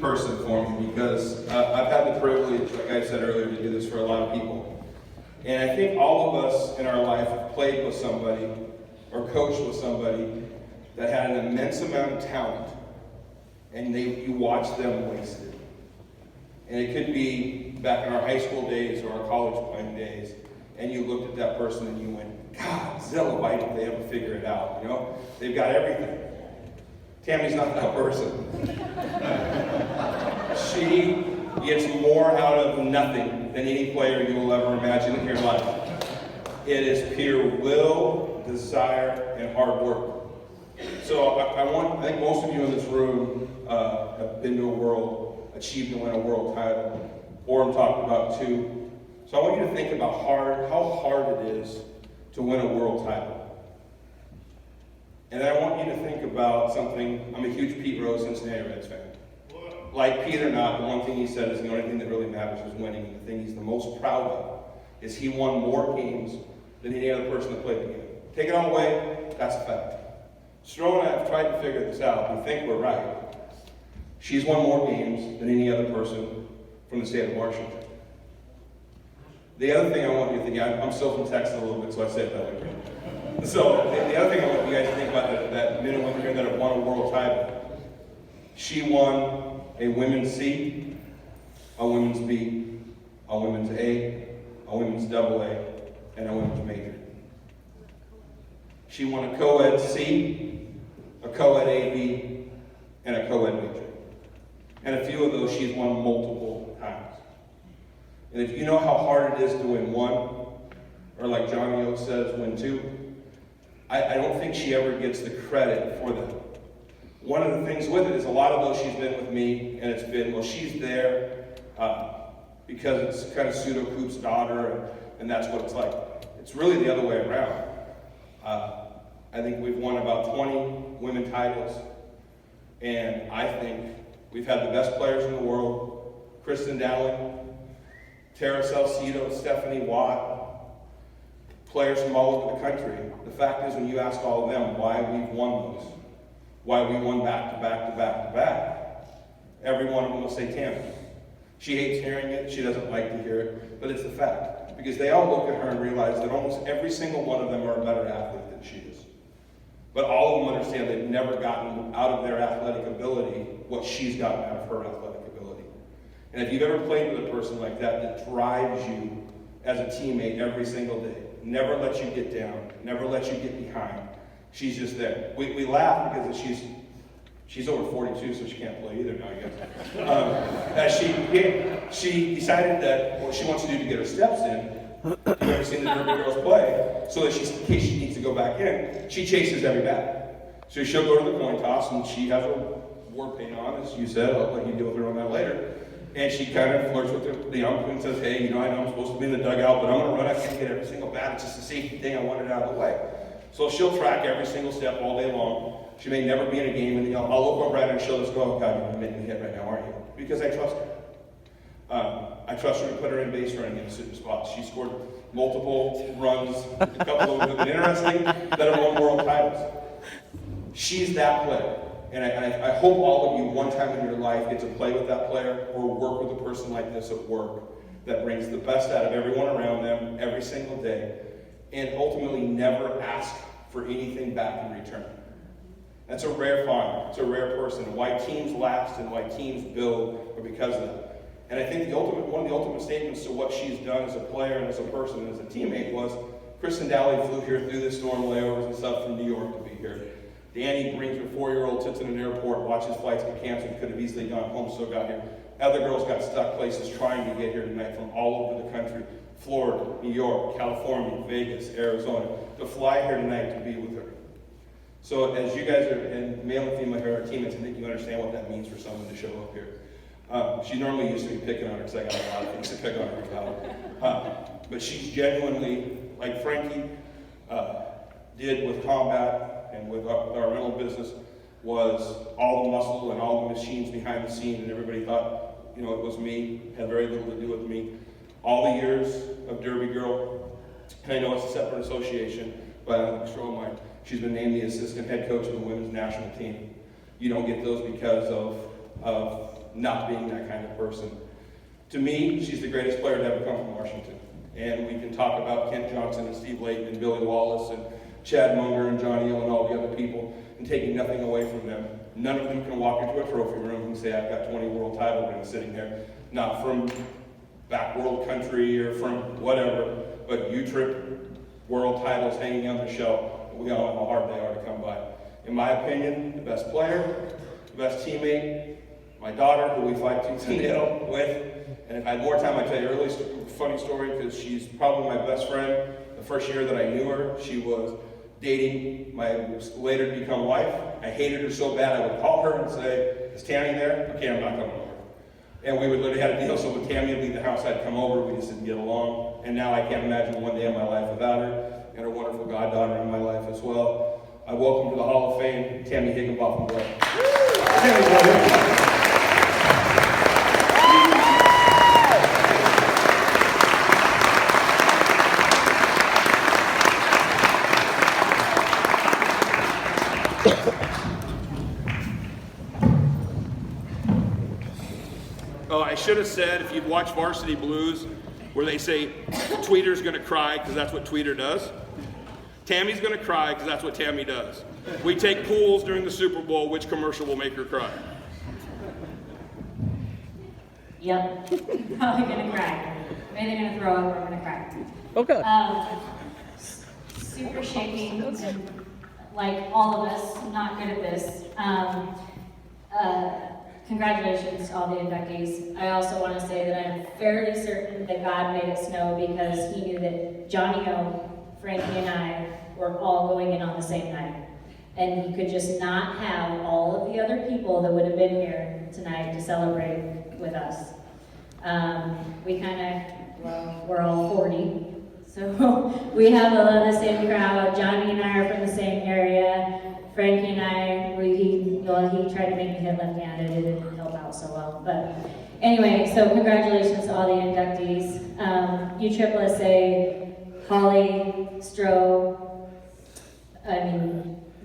person for me because I've had the privilege, like I said earlier, to do this for a lot of people. And I think all of us in our life have played with somebody or coached with somebody that had an immense amount of talent, and you watch them waste it. And it could be back in our high school days or our college playing days, and you looked at that person and you went, God, Zilla, why didn't they ever figure it out? You know, they've got everything. Tammy's not that person. She gets more out of nothing than any player you will ever imagine in your life. It is pure will, desire, and hard work. So I think most of you in this room have been to a world, achieved to win a world title, or I'm talking about two. So I want you to think about how hard it is to win a world title. And I want you to think about something. I'm a huge Pete Rose Cincinnati Reds fan. Like Pete or not, the one thing he said is the only thing that really matters is winning. And the thing he's the most proud of is he won more games than any other person that played the game. Take it all away, that's a fact. Stroh and I have tried to figure this out. We think we're right. She's won more games than any other person from the state of Washington. The other thing I want you to think, I'm still from Texas a little bit, so I say it that way. So the other thing I want you guys to think about that men and women here that have won a world title. She won a women's C, a women's B, a women's A women's AA, and a women's major. She won a co-ed C, a co-ed AB, and a co-ed major. And a few of those she's won multiple times. And if you know how hard it is to win one, or like Johnny O says, win two, I don't think she ever gets the credit for that. One of the things with it is a lot of those she's been with me, and it's been, well, she's there because it's kind of pseudo Coop's daughter, and that's what it's like. It's really the other way around. I think we've won about 20 women titles, and I think we've had the best players in the world: Kristen Dowling, Tara Salcedo, Stephanie Watt, players from all over the country. The fact is, when you ask all of them why we've won those, why we won back to back to back to back, every one of them will say Tammy. She hates hearing it, she doesn't like to hear it, but it's the fact. Because they all look at her and realize that almost every single one of them are a better athlete than she is. But all of them understand they've never gotten out of their athletic ability what she's gotten out of her athletic ability. And if you've ever played with a person like that, that drives you as a teammate every single day, never lets you get down, never lets you get behind, she's just there. We laugh because she's over 42, so she can't play either now, I guess. She decided that what she wants to do to get her steps in, you've ever seen the Derby girls play, so that in case she needs to go back in, she chases every bat. So she'll go to the coin toss, and she has her war paint on, as you said. I'll let you deal with her on that later. And she kind of flirts with the ump and says, hey, I know I'm supposed to be in the dugout, but I'm going to run out and get every single bat. It's just a safety thing. I want it out of the way. So she'll track every single step all day long. She may never be in a game, and I'll look over at her and she'll just go, oh, God, you're going to make me hit right now, aren't you? Because I trust her. I trust her to put her in base running in certain spots. She scored multiple runs, a couple of them have been interesting, that have won world titles. She's that player. And I hope all of you, one time in your life, get to play with that player or work with a person like this at work that brings the best out of everyone around them every single day and ultimately never ask for anything back in return. That's a rare find. It's a rare person. And why teams last and why teams build are because of that. And I think one of the ultimate statements to what she's done as a player and as a person and as a teammate was Kristen Dowling flew here through the storm layovers and stuff from New York to be here. Danny brings her 4-year-old, sits in an airport, watches flights get canceled, could have easily gone home, so got here. Other girls got stuck places trying to get here tonight from all over the country. Florida, New York, California, Vegas, Arizona, to fly here tonight to be with her. So as you guys are, and male and female here are teammates, I think you understand what that means for someone to show up here. She normally used to be picking on her because I got a lot of things to pick on her about. But she's genuinely, like Frankie did with combat and with our rental business, was all the muscle and all the machines behind the scene, and everybody thought, it was me, had very little to do with me. All the years of Derby Girl, and I know it's a separate association, but I'm sure mine. She's been named the assistant head coach of the women's national team. You don't get those because of not being that kind of person. To me, she's the greatest player to ever come from Washington. And we can talk about Kent Johnson and Steve Layton and Billy Wallace and Chad Munger and Johnny Hill and all the other people, and taking nothing away from them. None of them can walk into a trophy room and say, I've got 20 world title rings sitting there. Not from back world country or from whatever, but U-Trip world titles hanging on the shelf. We all know how hard they are to come by. In my opinion, the best player, the best teammate, my daughter, who we fight tooth and nail with. And if I had more time, I'd tell you a really funny story, because she's probably my best friend. The first year that I knew her, she was dating my later to become wife. I hated her so bad, I would call her and say, is Tammy there? Okay, I'm not coming over. And we would literally have a deal, so when Tammy would leave the house, I'd come over, we just didn't get along. And now I can't imagine one day of my life without her, and her wonderful goddaughter in my life as well. I welcome to the Hall of Fame, Tammy Higginbotham. Tammy, brother. I should have said, if you've watched Varsity Blues, where they say, Tweeter's gonna cry, because that's what Tweeter does. Tammy's gonna cry, because that's what Tammy does. We take pools during the Super Bowl, which commercial will make her cry? Yep, probably gonna cry. Maybe they're gonna throw up, or I'm gonna cry. Okay. Super shaking, and like all of us, not good at this. Congratulations to all the inductees. I also want to say that I'm fairly certain that God made it snow because he knew that Johnny O, Frankie, and I were all going in on the same night. And he could just not have all of the other people that would have been here tonight to celebrate with us. We're all 40. So we have a lot of the same crowd. Johnny and I are from the same area. Frankie and I, he tried to make me hit left-handed. It didn't help out so well. But anyway, so congratulations to all the inductees. USSSA, Holly, Stroh,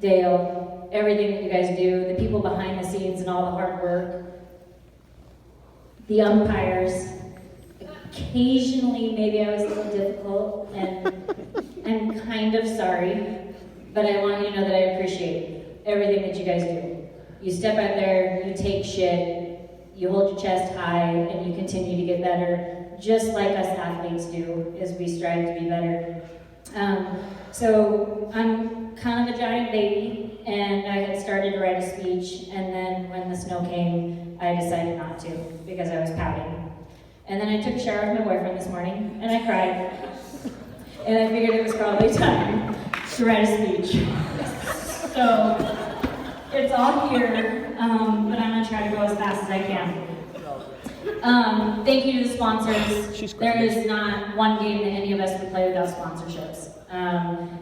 Dale, everything that you guys do, the people behind the scenes and all the hard work, the umpires. Occasionally, maybe I was a little difficult, and I'm kind of sorry. But I want you to know that I appreciate everything that you guys do. You step out there, you take shit, you hold your chest high, and you continue to get better, just like us athletes do, as we strive to be better. So I'm kind of a giant baby, and I had started to write a speech, and then when the snow came, I decided not to, because I was pouting. And then I took a shower with my boyfriend this morning, and I cried. And I figured it was probably time to write a speech. So it's all here, but I'm gonna try to go as fast as I can. Thank you to the sponsors. There is not one game that any of us would play without sponsorships.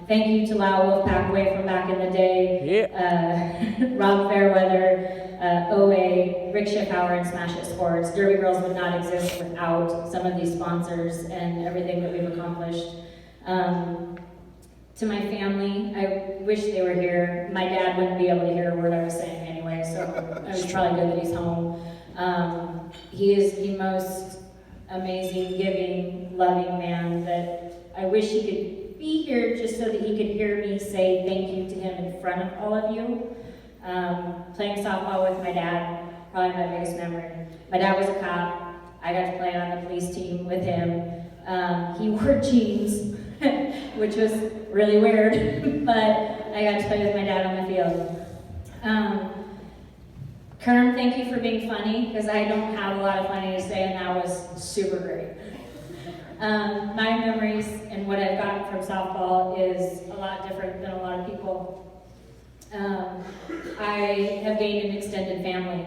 Thank you to Lao Wolfpack Way from back in the day, Rob Fairweather, OA, Rick Schiffauer, and Smash It Sports. Derby Girls would not exist without some of these sponsors and everything that we've accomplished. To my family, I wish they were here. My dad wouldn't be able to hear a word I was saying anyway, so it was probably good that he's home. He is the most amazing, giving, loving man that I wish he could be here just so that he could hear me say thank you to him in front of all of you. Playing softball with my dad, probably my biggest memory. My dad was a cop. I got to play on the police team with him. He wore jeans, which was really weird, but I got to play with my dad on the field. Kerm, thank you for being funny, because I don't have a lot of funny to say, and that was super great. My memories and what I've gotten from softball is a lot different than a lot of people. I have gained an extended family,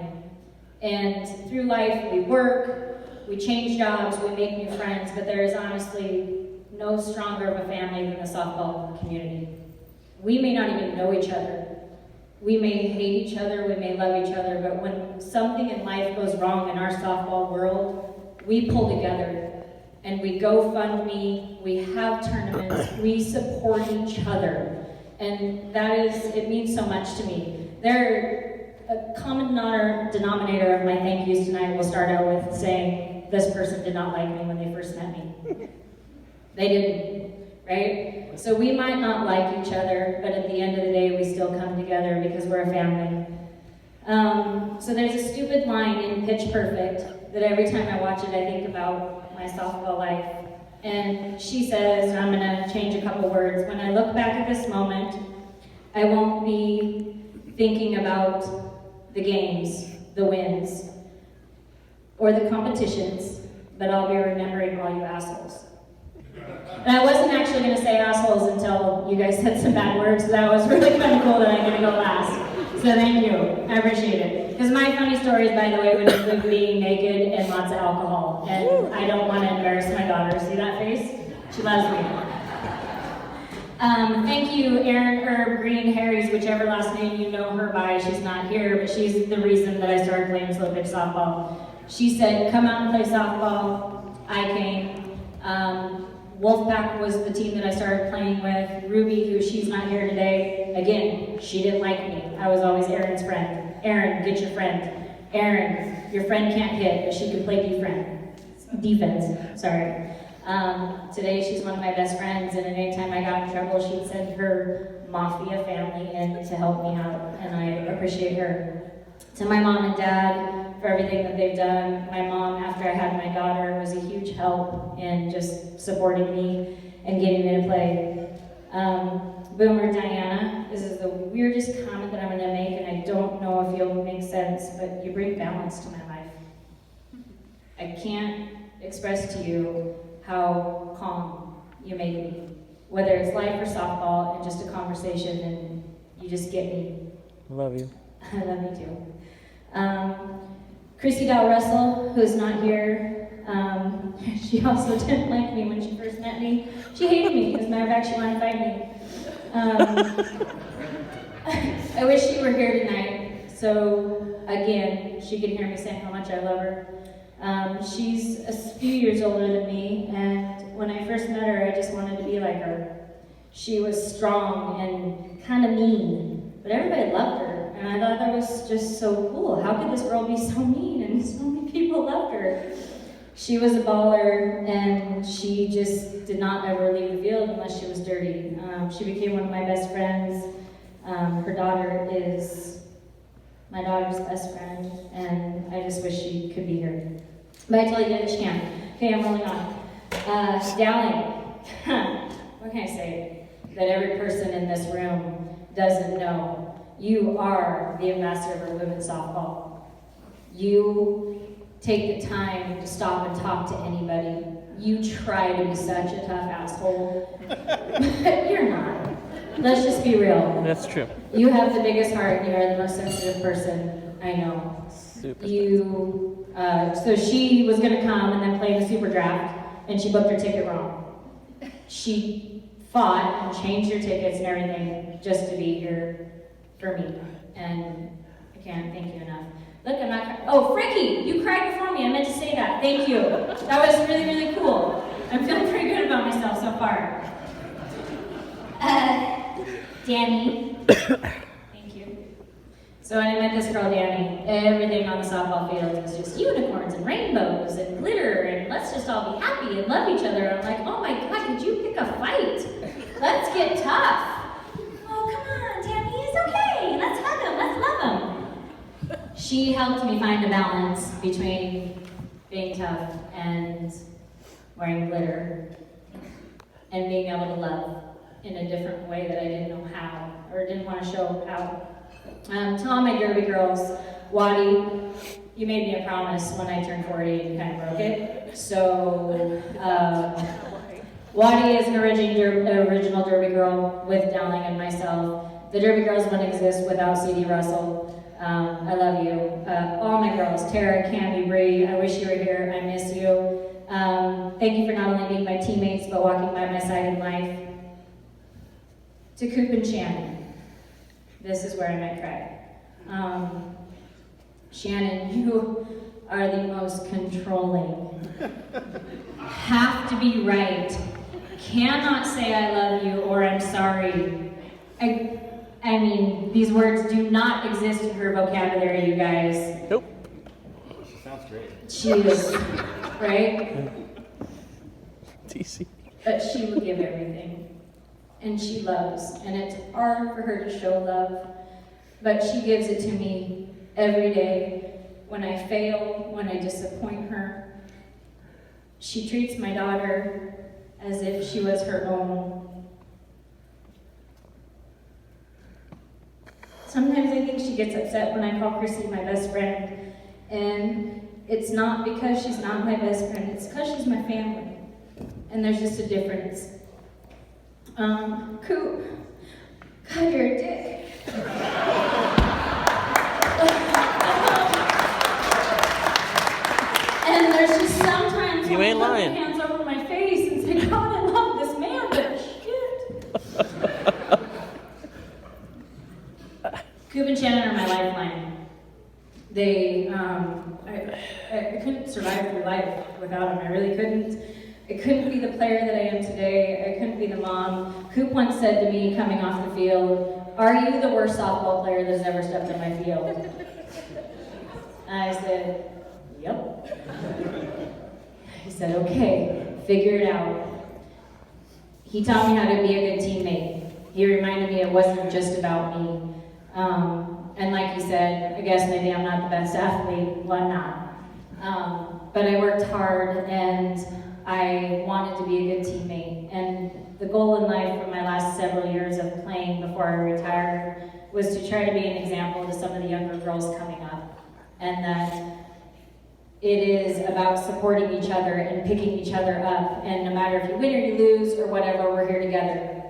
and through life we work, we change jobs, we make new friends, but there is honestly no stronger of a family than the softball community. We may not even know each other. We may hate each other, we may love each other, but when something in life goes wrong in our softball world, we pull together and we GoFundMe, we have tournaments, we support each other. And that is, it means so much to me. a common denominator of my thank yous tonight will start out with saying, this person did not like me when they first met me. They didn't, right? So we might not like each other, but at the end of the day, we still come together because we're a family. So there's a stupid line in Pitch Perfect that every time I watch it, I think about my softball life. And she says, and I'm gonna change a couple words, when I look back at this moment, I won't be thinking about the games, the wins, or the competitions, but I'll be remembering all you assholes. And I wasn't actually gonna say assholes until you guys said some bad words, so that was really kind of cool that I'm gonna go last. So thank you, I appreciate it. Because my funny stories, by the way, would include being naked and lots of alcohol. And I don't want to embarrass my daughter. See that face? She loves me. Thank you, Erin Herb Green Harry's, whichever last name you know her by. She's not here, but she's the reason that I started playing slow pitch softball. She said, come out and play softball. I came. Wolfpack was the team that I started playing with. Ruby, who she's not here today, again, she didn't like me. I was always Erin's friend. Erin, get your friend. Erin, your friend can't hit, but she can play defense. Sorry. Today she's one of my best friends, and anytime I got in trouble, she'd send her mafia family in to help me out, and I appreciate her. To my mom and dad, for everything that they've done. My mom, after I had my daughter, was a huge help in just supporting me and getting me to play. Boomer Diana, this is the weirdest comment that I'm gonna make, and I don't know if it'll make sense, but you bring balance to my life. I can't express to you how calm you make me. Whether it's life or softball and just a conversation, and you just get me. Love you. I love you too. Chrissy Dow Russell, who's not here, she also didn't like me when she first met me. She hated me because matter of fact, she wanted to fight me. I wish she were here tonight, so again, she can hear me saying how much I love her. She's a few years older than me, and when I first met her, I just wanted to be like her. She was strong and kind of mean, but everybody loved her, and I thought that was just so cool. How could this girl be so mean and so many people loved her? She was a baller, and she just did not ever leave the field unless she was dirty. She became one of my best friends. Her daughter is my daughter's best friend, and I just wish she could be here. But I totally didn't, she can't. Okay, I'm rolling on. Dowling. What can I say? That every person in this room doesn't know. You are the ambassador for women's softball. You take the time to stop and talk to anybody. You try to be such a tough asshole. You're not. Let's just be real. That's true. You have the biggest heart, and you are the most sensitive person I know. Super. So she was gonna come and then play the super draft, and she booked her ticket wrong. She fought and changed her tickets and everything just to be here for me, and I can't thank you enough. Look, I'm not. Oh, Frankie, you cried before me. I meant to say that. Thank you. That was really, really cool. I'm feeling pretty good about myself so far. Danny. Thank you. So when I met this girl, Danny, everything on the softball field was just unicorns and rainbows and glitter, and let's just all be happy and love each other. I'm like, oh my God, could you pick a fight? Let's get tough. Oh, come on, Tammy, it's okay. Let's hug him, let's love him. She helped me find a balance between being tough and wearing glitter and being able to love in a different way that I didn't know how, or didn't want to show how. To all my Derby girls, Waddy, you made me a promise when I turned 40 and you kind of broke it. So, Waddy is an original Derby girl with Dowling and myself. The Derby girls wouldn't exist without C.D. Russell. I love you. All my girls, Tara, Cammy, Bree, I wish you were here, I miss you. Thank you for not only being my teammates, but walking by my side in life. To Coop and Shannon, this is where I might cry. Shannon, you are the most controlling. Have to be right. Cannot say I love you or I'm sorry. I I mean, these words do not exist in her vocabulary, you guys. Nope. She sounds great. She is, right? TC. But she will give everything. And she loves. And it's hard for her to show love. But she gives it to me every day. When I fail, when I disappoint her. She treats my daughter as if she was her own. Sometimes I think she gets upset when I call Chrissy my best friend. And it's not because she's not my best friend, it's because she's my family. And there's just a difference. Coop, God, you're a dick. And there's just sometimes You ain't when I lying. put my hands over my face and say, God, I love this man, but shit. Coop and Shannon are my lifeline. They, I couldn't survive through life without them. I really couldn't. I couldn't be the player that I am today. I couldn't be the mom. Coop once said to me coming off the field, "Are you the worst softball player that's ever stepped on my field?" And I said, "Yep." He said, "Okay, figure it out." He taught me how to be a good teammate. He reminded me it wasn't just about me. And like he said, I guess maybe I'm not the best athlete. Well, I'm not. But I worked hard and I wanted to be a good teammate. And the goal in life for my last several years of playing before I retired was to try to be an example to some of the younger girls coming up. And that it is about supporting each other and picking each other up. And no matter if you win or you lose or whatever, we're here together.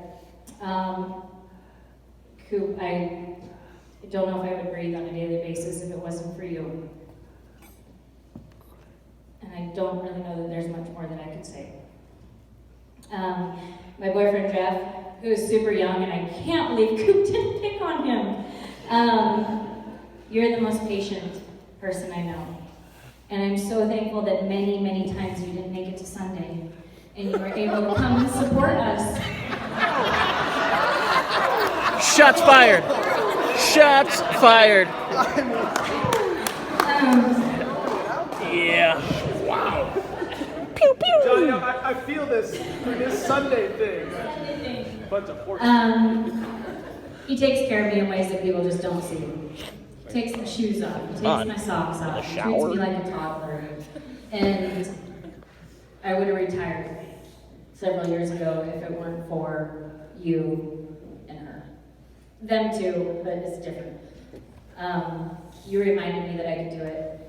Coop, I don't know if I would breathe on a daily basis if it wasn't for you. And I don't really know that there's much more that I could say. My boyfriend Jeff, who is super young, and I can't believe Coop didn't pick on him. You're the most patient person I know. And I'm so thankful that many, many times you didn't make it to Sunday, and you were able to come and support us. Shots fired. Shots fired. Yeah. Pew pew. Johnny, I feel this Sunday thing. Bunch of horses. He takes care of me in ways that people just don't see. He takes my shoes off. He takes my socks off. He treats me like a toddler. And I would have retired several years ago if it weren't for you and her. Them too, but it's different. You reminded me that I could do it.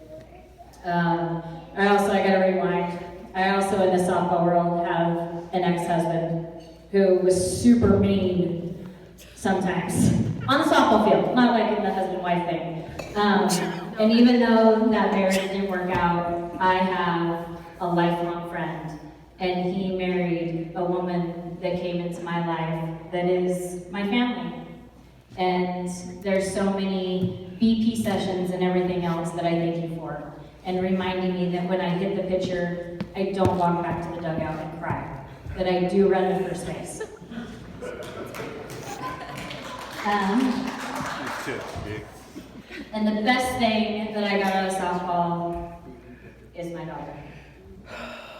I gotta rewind. I also, in the softball world, have an ex-husband who was super mean sometimes. On the softball field, not like in the husband-wife thing. And even though that marriage didn't work out, I have a lifelong friend. And he married a woman that came into my life that is my family. And there's so many BP sessions and everything else that I thank you for. And reminding me that when I hit the pitcher, I don't walk back to the dugout and cry. That I do run to first base. And the best thing that I got out of softball is my daughter.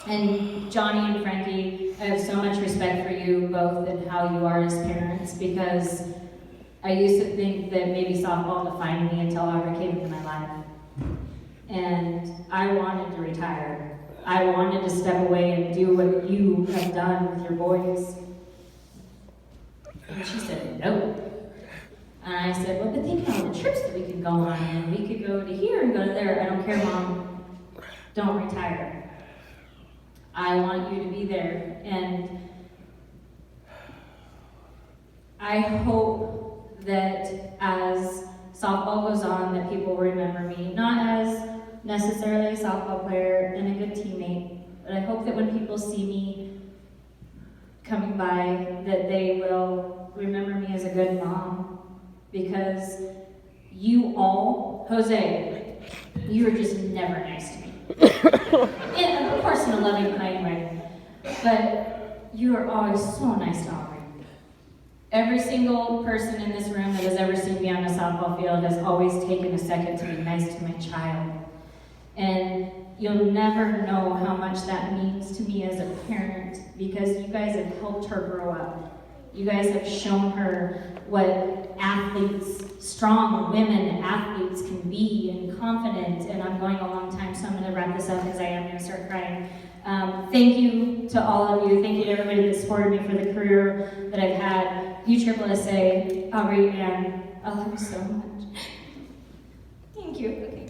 And Johnny and Frankie, I have so much respect for you both and how you are as parents, because I used to think that maybe softball defined me until Audrey came into my life. And I wanted to retire. I wanted to step away and do what you have done with your boys. And she said, no. And I said, well, but think about the trips that we could go on, and we could go to here and go to there. I don't care, Mom. Don't retire. I want you to be there. And I hope that as softball goes on, that people will remember me, not as necessarily a softball player and a good teammate, but I hope that when people see me coming by, that they will remember me as a good mom. Because you all, Jose, you are just never nice to me. And of course in a loving, kind way. But you are always so nice to Aubrey. Every single person in this room that has ever seen me on a softball field has always taken a second to be nice to my child. And you'll never know how much that means to me as a parent, because you guys have helped her grow up. You guys have shown her what athletes, strong women athletes can be, and confident. And I'm going a long time, so I'm going to wrap this up because I am going to start crying. Thank you to all of you. Thank you to everybody that supported me for the career that I've had. USSSA, Aubrey, and I love you so much. Thank you. Okay.